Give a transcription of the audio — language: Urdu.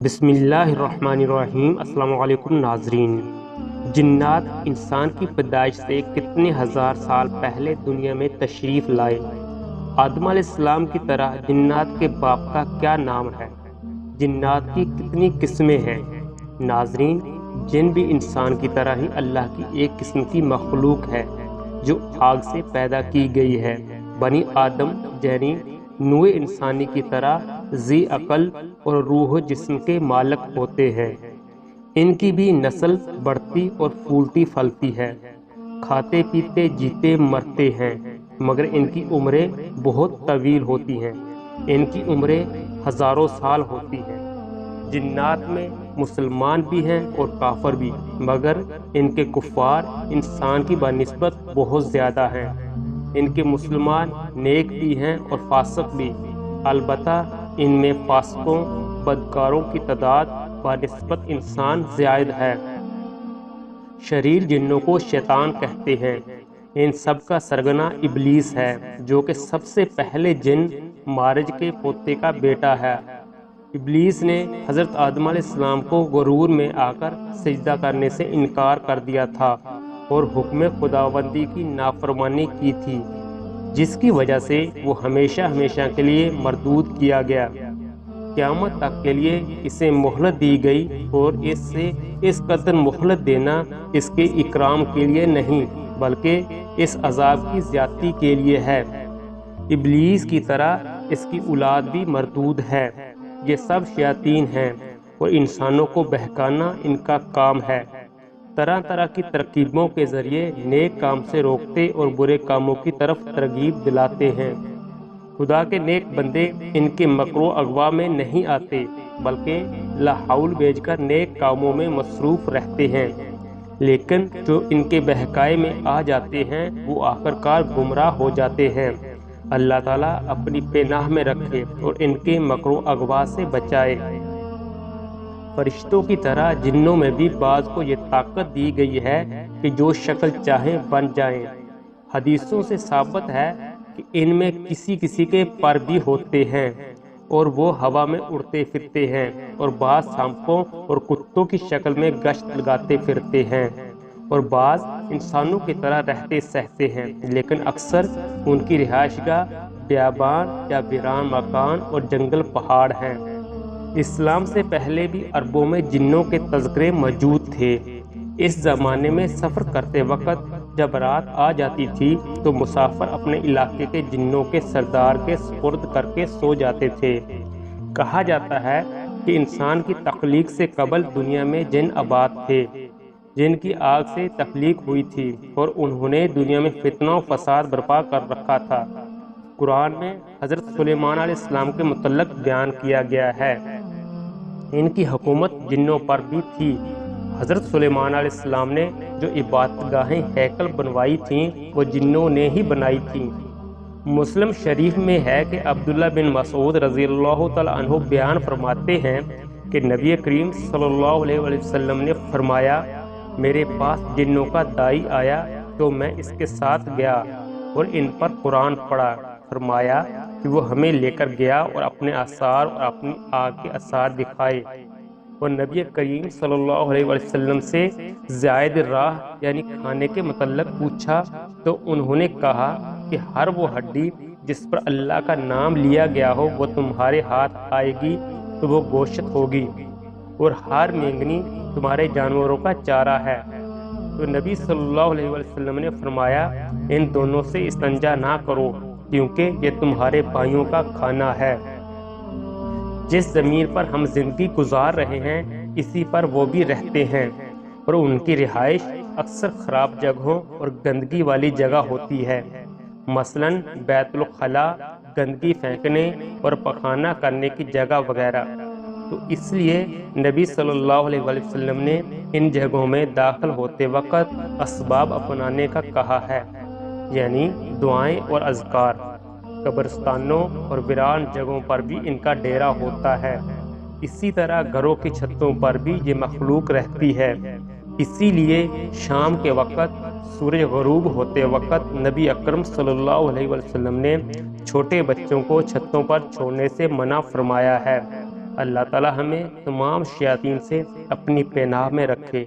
بسم اللہ الرحمن الرحیم۔ السلام علیکم ناظرین۔ جنات انسان کی پیدائش سے کتنے ہزار سال پہلے دنیا میں تشریف لائے۔ آدم علیہ السلام کی طرح جنات کے باپ کا کیا نام ہے؟ جنات کی کتنی قسمیں ہیں؟ ناظرین، جن بھی انسان کی طرح ہی اللہ کی ایک قسم کی مخلوق ہے جو آگ سے پیدا کی گئی ہے۔ بنی آدم یعنی نوع انسانی کی طرح ذی عقل اور روح و جسم کے مالک ہوتے ہیں۔ ان کی بھی نسل بڑھتی اور پھولتی پھلتی ہے، کھاتے پیتے جیتے مرتے ہیں، مگر ان کی عمریں بہت طویل ہوتی ہیں۔ ان کی عمریں ہزاروں سال ہوتی ہیں۔ جنات میں مسلمان بھی ہیں اور کافر بھی، مگر ان کے کفار انسان کی بنسبت بہت زیادہ ہیں۔ ان کے مسلمان نیک بھی ہیں اور فاسق بھی، البتہ ان میں فاسقوں بدکاروں کی تعداد بنسبت انسان زائد ہے۔ شریر جنوں کو شیطان کہتے ہیں۔ ان سب کا سرگنا ابلیس ہے، جو کہ سب سے پہلے جن مارج کے پوتے کا بیٹا ہے۔ ابلیس نے حضرت آدم علیہ السلام کو غرور میں آ کر سجدہ کرنے سے انکار کر دیا تھا اور حکم خداوندی کی نافرمانی کی تھی، جس کی وجہ سے وہ ہمیشہ ہمیشہ کے لیے مردود کیا گیا۔ قیامت تک کے لیے اسے مہلت دی گئی، اور اس سے اس قدر مہلت دینا اس کے اکرام کے لیے نہیں بلکہ اس عذاب کی زیادتی کے لیے ہے۔ ابلیس کی طرح اس کی اولاد بھی مردود ہے۔ یہ سب شیاطین ہیں اور انسانوں کو بہکانا ان کا کام ہے۔ طرح طرح کی ترکیبوں کے ذریعے نیک کام سے روکتے اور برے کاموں کی طرف ترغیب دلاتے ہیں۔ خدا کے نیک بندے ان کے مکر و اغوا میں نہیں آتے، بلکہ لاحول بھیج کر نیک کاموں میں مصروف رہتے ہیں۔ لیکن جو ان کے بہکائے میں آ جاتے ہیں وہ آخرکار گمراہ ہو جاتے ہیں۔ اللہ تعالیٰ اپنی پناہ میں رکھے اور ان کے مکر و اغوا سے بچائے۔ فرشتوں کی طرح جنوں میں بھی بعض کو یہ طاقت دی گئی ہے کہ جو شکل چاہیں بن جائیں۔ حدیثوں سے ثابت ہے کہ ان میں کسی کسی کے پر بھی ہوتے ہیں اور وہ ہوا میں اڑتے پھرتے ہیں، اور بعض سانپوں اور کتوں کی شکل میں گشت لگاتے پھرتے ہیں، اور بعض انسانوں کی طرح رہتے سہتے ہیں، لیکن اکثر ان کی رہائش گاہ بیابان یا ویران مکان اور جنگل پہاڑ ہیں۔ اسلام سے پہلے بھی عربوں میں جنوں کے تذکرے موجود تھے۔ اس زمانے میں سفر کرتے وقت جب رات آ جاتی تھی تو مسافر اپنے علاقے کے جنوں کے سردار کے سپرد کر کے سو جاتے تھے۔ کہا جاتا ہے کہ انسان کی تخلیق سے قبل دنیا میں جن آباد تھے، جن کی آگ سے تخلیق ہوئی تھی، اور انہوں نے دنیا میں فتنہ و فساد برپا کر رکھا تھا۔ قرآن میں حضرت سلیمان علیہ السلام کے متعلق بیان کیا گیا ہے۔ ان کی حکومت جنوں پر بھی تھی۔ حضرت سلیمان علیہ السلام نے جو عبادت گاہیں ہیکل بنوائی تھیں وہ جنوں نے ہی بنائی تھیں۔ مسلم شریف میں ہے کہ عبداللہ بن مسعود رضی اللہ تعالیٰ عنہ بیان فرماتے ہیں کہ نبی کریم صلی اللہ علیہ وسلم نے فرمایا، میرے پاس جنوں کا دائی آیا تو میں اس کے ساتھ گیا اور ان پر قرآن پڑھا۔ فرمایا کہ وہ ہمیں لے کر گیا اور اپنے آثار اور اپنی آگ کے آثار دکھائے، اور نبی کریم صلی اللہ علیہ وسلم سے زائد راہ یعنی کھانے کے متعلق پوچھا تو انہوں نے کہا کہ ہر وہ ہڈی جس پر اللہ کا نام لیا گیا ہو وہ تمہارے ہاتھ آئے گی تو وہ گوشت ہوگی، اور ہر مینگنی تمہارے جانوروں کا چارہ ہے۔ تو نبی صلی اللہ علیہ وسلم نے فرمایا، ان دونوں سے استنجا نہ کرو کیونکہ یہ تمہارے بھائیوں کا کھانا ہے۔ جس زمین پر ہم زندگی گزار رہے ہیں اسی پر وہ بھی رہتے ہیں، اور ان کی رہائش اکثر خراب جگہوں اور گندگی والی جگہ ہوتی ہے، مثلاً بیت الخلاء، گندگی پھینکنے اور پخانہ کرنے کی جگہ وغیرہ۔ تو اس لیے نبی صلی اللہ علیہ وسلم نے ان جگہوں میں داخل ہوتے وقت اسباب اپنانے کا کہا ہے، یعنی دعائیں اور اذکار۔ قبرستانوں اور ویران جگہوں پر بھی ان کا ڈیرا ہوتا ہے۔ اسی طرح گھروں کی چھتوں پر بھی یہ مخلوق رہتی ہے۔ اسی لیے شام کے وقت سورج غروب ہوتے وقت نبی اکرم صلی اللہ علیہ وسلم نے چھوٹے بچوں کو چھتوں پر چھوڑنے سے منع فرمایا ہے۔ اللہ تعالی ہمیں تمام شیاطین سے اپنی پناہ میں رکھے۔